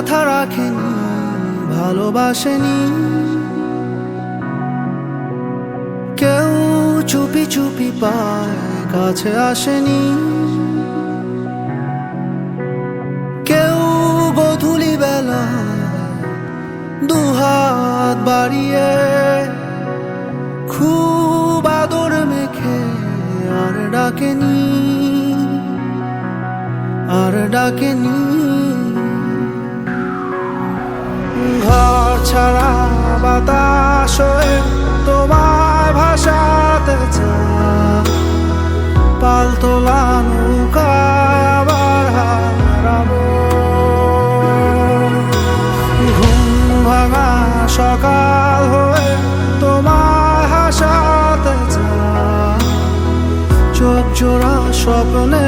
কথা রাখেনি, ভালোবাসেনি। কেউ চুপি চুপি পায় কাছে আসেনি, কেউ গোধূলি বেলা দুহাত বাড়িয়ে খুব আদর মেখে আর ডাকেনি, আর ডাকেনি। ঘর ছাড়া বাতাস হয়ে তোমায় ভাসাতে চায়, পালতোলা নৌকায় আবার হারাবো। ঘুম ভাঙা সকাল হয়ে তোমায় হাসাতে চায়, চোখ জোড়া স্বপ্নে